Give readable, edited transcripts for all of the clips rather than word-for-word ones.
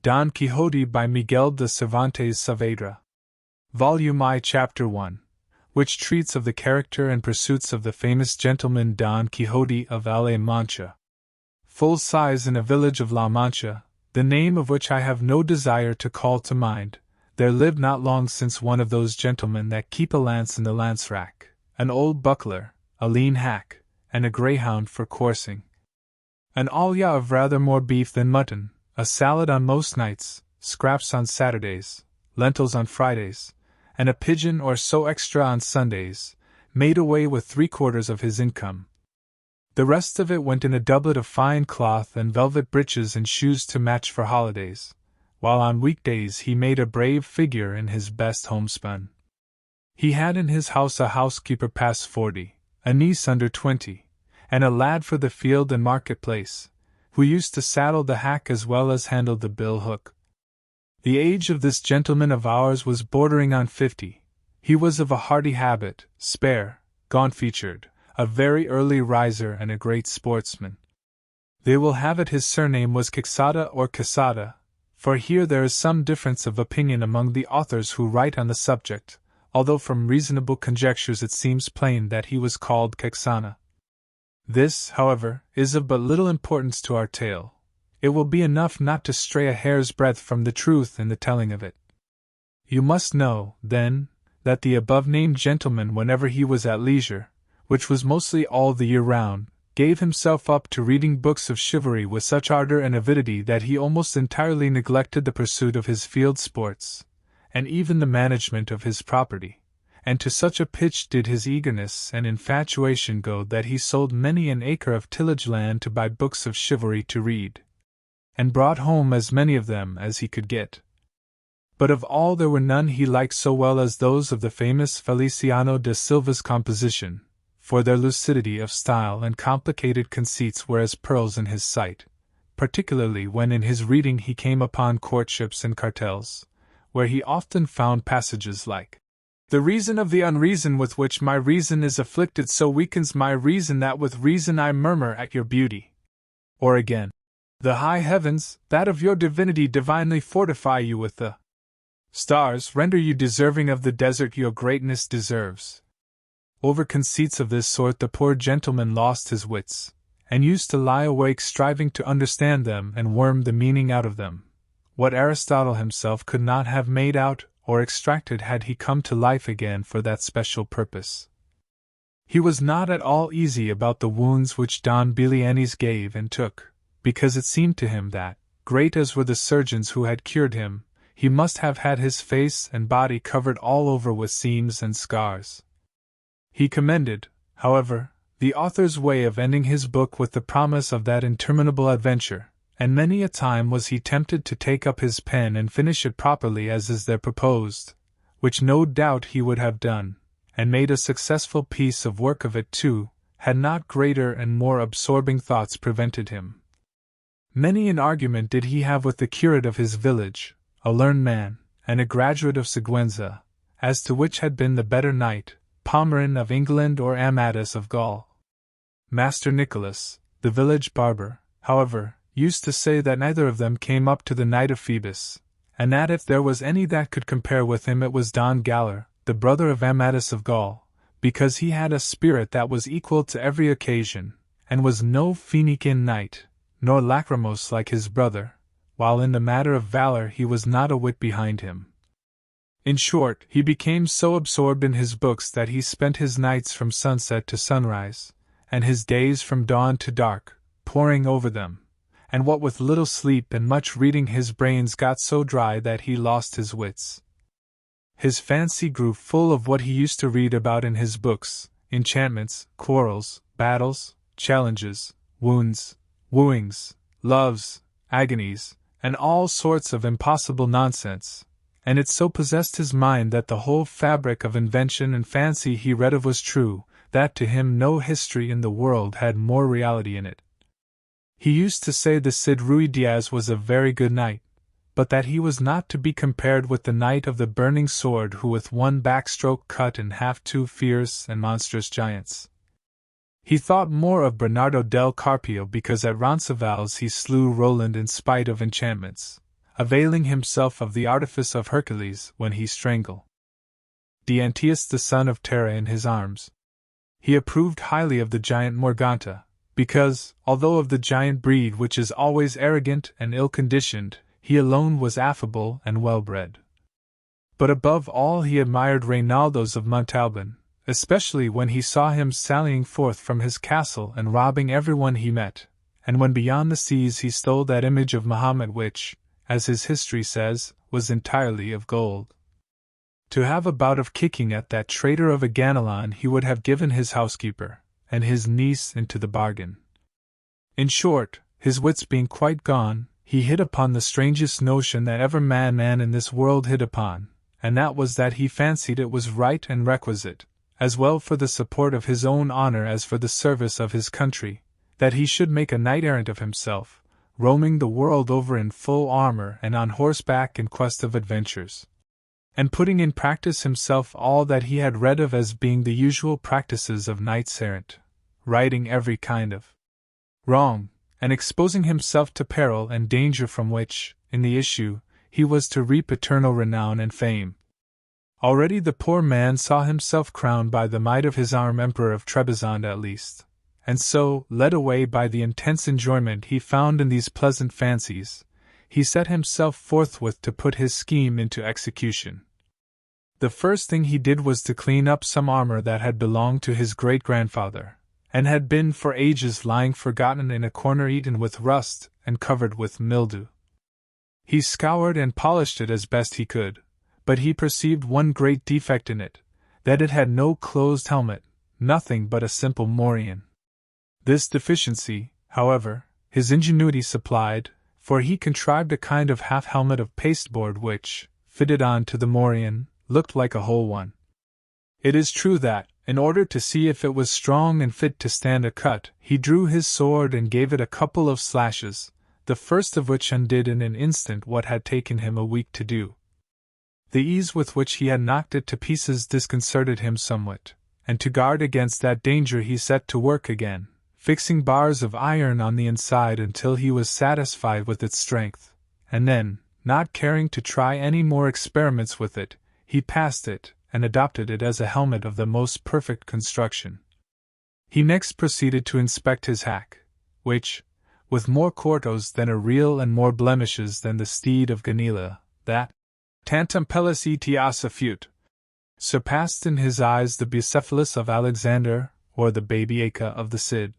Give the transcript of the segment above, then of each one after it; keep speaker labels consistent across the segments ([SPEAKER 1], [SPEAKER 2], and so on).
[SPEAKER 1] Don Quixote by Miguel de Cervantes Saavedra. Volume I, Chapter 1, which treats of the character and pursuits of the famous gentleman Don Quixote of La Mancha. Full size in a village of La Mancha, the name of which I have no desire to call to mind, there lived not long since one of those gentlemen that keep a lance in the lance rack, an old buckler, a lean hack, and a greyhound for coursing. An olla of rather more beef than mutton, a salad on most nights, scraps on Saturdays, lentils on Fridays, and a pigeon or so extra on Sundays, made away with 3/4 of his income. The rest of it went in a doublet of fine cloth and velvet breeches and shoes to match for holidays, while on weekdays he made a brave figure in his best homespun. He had in his house a housekeeper past 40, a niece under 20, and a lad for the field and market-place, who used to saddle the hack as well as handle the bill-hook. The age of this gentleman of ours was bordering on 50. He was of a hearty habit, spare, gaunt-featured, a very early riser and a great sportsman. They will have it his surname was Quixote or Quixote, for here there is some difference of opinion among the authors who write on the subject, although from reasonable conjectures it seems plain that he was called Quixana. This, however, is of but little importance to our tale. It will be enough not to stray a hair's breadth from the truth in the telling of it. You must know, then, that the above-named gentleman, whenever he was at leisure, which was mostly all the year round, gave himself up to reading books of chivalry with such ardor and avidity that he almost entirely neglected the pursuit of his field sports, and even the management of his property, and to such a pitch did his eagerness and infatuation go that he sold many an acre of tillage land to buy books of chivalry to read, and brought home as many of them as he could get. But of all there were none he liked so well as those of the famous Feliciano de Silva's composition, for their lucidity of style and complicated conceits were as pearls in his sight, particularly when in his reading he came upon courtships and cartels, where he often found passages like, "The reason of the unreason with which my reason is afflicted so weakens my reason that with reason I murmur at your beauty." Or again, "The high heavens, that of your divinity divinely fortify you with the stars, render you deserving of the desert your greatness deserves." Over conceits of this sort the poor gentleman lost his wits, and used to lie awake striving to understand them and worm the meaning out of them, what Aristotle himself could not have made out or extracted had he come to life again for that special purpose. He was not at all easy about the wounds which Don Belianis gave and took, because it seemed to him that, great as were the surgeons who had cured him, he must have had his face and body covered all over with seams and scars. He commended, however, the author's way of ending his book with the promise of that interminable adventure, and many a time was he tempted to take up his pen and finish it properly as is there proposed, which no doubt he would have done, and made a successful piece of work of it too, had not greater and more absorbing thoughts prevented him. Many an argument did he have with the curate of his village, a learned man, and a graduate of Siguenza, as to which had been the better knight, Pomeron of England or Amadis of Gaul. Master Nicholas, the village barber, however, used to say that neither of them came up to the Knight of Phoebus, and that if there was any that could compare with him it was Don Galler, the brother of Amadis of Gaul, because he had a spirit that was equal to every occasion, and was no Phoenician knight, nor lachrymose like his brother, while in the matter of valor he was not a whit behind him. In short, he became so absorbed in his books that he spent his nights from sunset to sunrise, and his days from dawn to dark, poring over them, and what with little sleep and much reading his brains got so dry that he lost his wits. His fancy grew full of what he used to read about in his books, enchantments, quarrels, battles, challenges, wounds, wooings, loves, agonies, and all sorts of impossible nonsense, and it so possessed his mind that the whole fabric of invention and fancy he read of was true, that to him no history in the world had more reality in it. He used to say the Cid Ruy-Diaz was a very good knight, but that he was not to be compared with the knight of the burning sword who with one backstroke cut in half two fierce and monstrous giants. He thought more of Bernardo del Carpio because at Roncesvalles he slew Roland in spite of enchantments, availing himself of the artifice of Hercules when he strangled Diantius the son of Terra in his arms. He approved highly of the giant Morganta, because, although of the giant breed which is always arrogant and ill-conditioned, he alone was affable and well-bred. But above all he admired Reynaldos of Montalban, especially when he saw him sallying forth from his castle and robbing everyone he met, and when beyond the seas he stole that image of Mahomet which, as his history says, was entirely of gold. To have a bout of kicking at that traitor of a Ganelon he would have given his housekeeper, and his niece into the bargain. In short, his wits being quite gone, he hit upon the strangest notion that ever man in this world hit upon, and that was that he fancied it was right and requisite, as well for the support of his own honor as for the service of his country, that he should make a knight-errant of himself, roaming the world over in full armor and on horseback in quest of adventures, and putting in practice himself all that he had read of as being the usual practices of knights-errant, righting every kind of wrong, and exposing himself to peril and danger from which, in the issue, he was to reap eternal renown and fame. Already the poor man saw himself crowned by the might of his arm Emperor of Trebizond at least, and so, led away by the intense enjoyment he found in these pleasant fancies, he set himself forthwith to put his scheme into execution. The first thing he did was to clean up some armor that had belonged to his great-grandfather, and had been for ages lying forgotten in a corner eaten with rust and covered with mildew. He scoured and polished it as best he could, but he perceived one great defect in it, that it had no closed helmet, nothing but a simple morion. This deficiency, however, his ingenuity supplied, for he contrived a kind of half-helmet of pasteboard which, fitted on to the morion, looked like a whole one. It is true that, in order to see if it was strong and fit to stand a cut, he drew his sword and gave it a couple of slashes, the first of which undid in an instant what had taken him a week to do. The ease with which he had knocked it to pieces disconcerted him somewhat, and to guard against that danger he set to work again, fixing bars of iron on the inside until he was satisfied with its strength, and then, not caring to try any more experiments with it, he passed it, and adopted it as a helmet of the most perfect construction. He next proceeded to inspect his hack, which, with more quartos than a reel and more blemishes than the steed of Ganila, that tantum pellis etias affute, surpassed in his eyes the Bucephalus of Alexander, or the Babyacre of the Cid.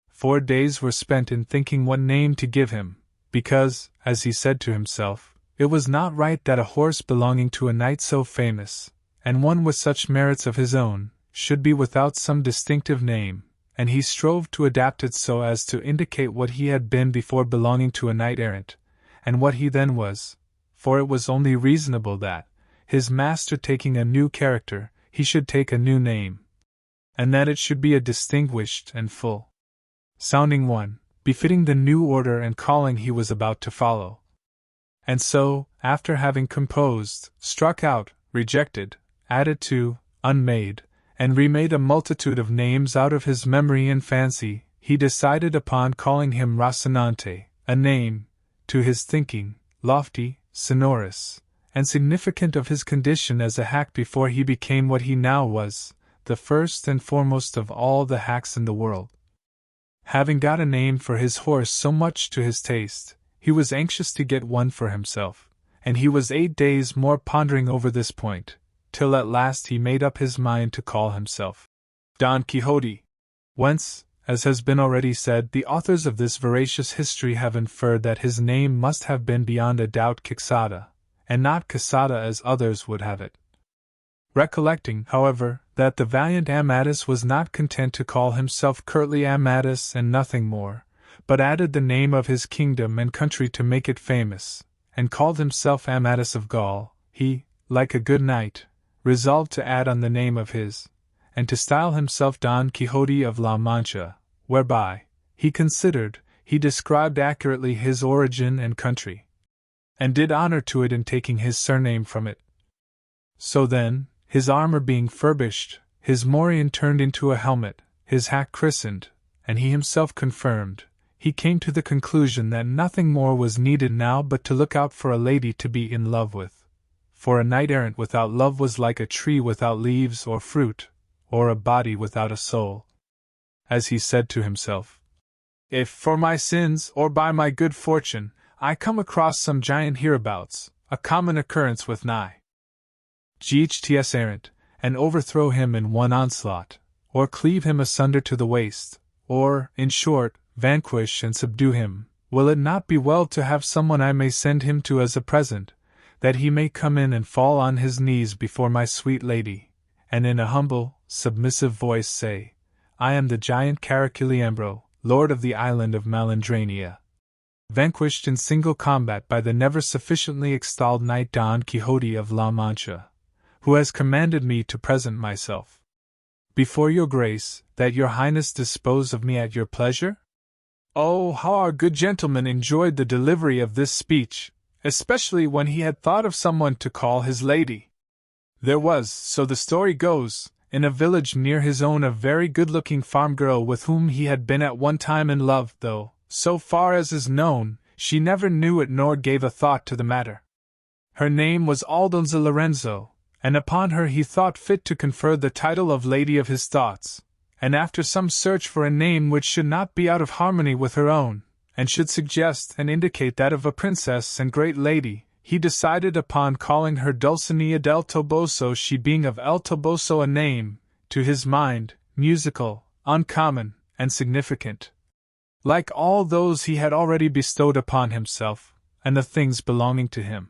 [SPEAKER 1] 4 days were spent in thinking what name to give him, because, as he said to himself, it was not right that a horse belonging to a knight so famous, and one with such merits of his own, should be without some distinctive name, and he strove to adapt it so as to indicate what he had been before belonging to a knight-errant, and what he then was, for it was only reasonable that, his master taking a new character, he should take a new name, and that it should be a distinguished and full-sounding one, befitting the new order and calling he was about to follow. And so, after having composed, struck out, rejected, added to, unmade, and remade a multitude of names out of his memory and fancy, he decided upon calling him Rocinante, a name, to his thinking, lofty, sonorous, and significant of his condition as a hack before he became what he now was, the first and foremost of all the hacks in the world. Having got a name for his horse so much to his taste, he was anxious to get one for himself, and he was 8 days more pondering over this point, till at last he made up his mind to call himself Don Quixote, whence, as has been already said, the authors of this veracious history have inferred that his name must have been beyond a doubt Quixote, and not Quixote as others would have it. Recollecting, however, that the valiant Amadis was not content to call himself curtly Amadis and nothing more, but added the name of his kingdom and country to make it famous, and called himself Amadis of Gaul, he, like a good knight, resolved to add on the name of his, and to style himself Don Quixote of La Mancha, whereby, he considered, he described accurately his origin and country, and did honor to it in taking his surname from it. So then, his armor being furbished, his morion turned into a helmet, his hack christened, and he himself confirmed, he came to the conclusion that nothing more was needed now but to look out for a lady to be in love with. For a knight-errant without love was like a tree without leaves or fruit, or a body without a soul. As he said to himself, "If, for my sins or by my good fortune, I come across some giant hereabouts, a common occurrence with Ghts errant, and overthrow him in one onslaught, or cleave him asunder to the waist, or, in short, vanquish and subdue him, will it not be well to have someone I may send him to as a present, that he may come in and fall on his knees before my sweet lady, and in a humble, submissive voice say, 'I am the giant Caraculiambro, lord of the island of Malandrania, vanquished in single combat by the never sufficiently extolled knight Don Quixote of La Mancha, who has commanded me to present myself before your grace, that your highness dispose of me at your pleasure?'" Oh, how our good gentleman enjoyed the delivery of this speech, especially when he had thought of someone to call his lady. There was, so the story goes, in a village near his own a very good-looking farm girl with whom he had been at one time in love, though, so far as is known, she never knew it nor gave a thought to the matter. Her name was Aldonza Lorenzo, and upon her he thought fit to confer the title of Lady of his Thoughts, and after some search for a name which should not be out of harmony with her own, and should suggest and indicate that of a princess and great lady, he decided upon calling her Dulcinea del Toboso, she being of El Toboso, a name, to his mind, musical, uncommon, and significant, like all those he had already bestowed upon himself, and the things belonging to him.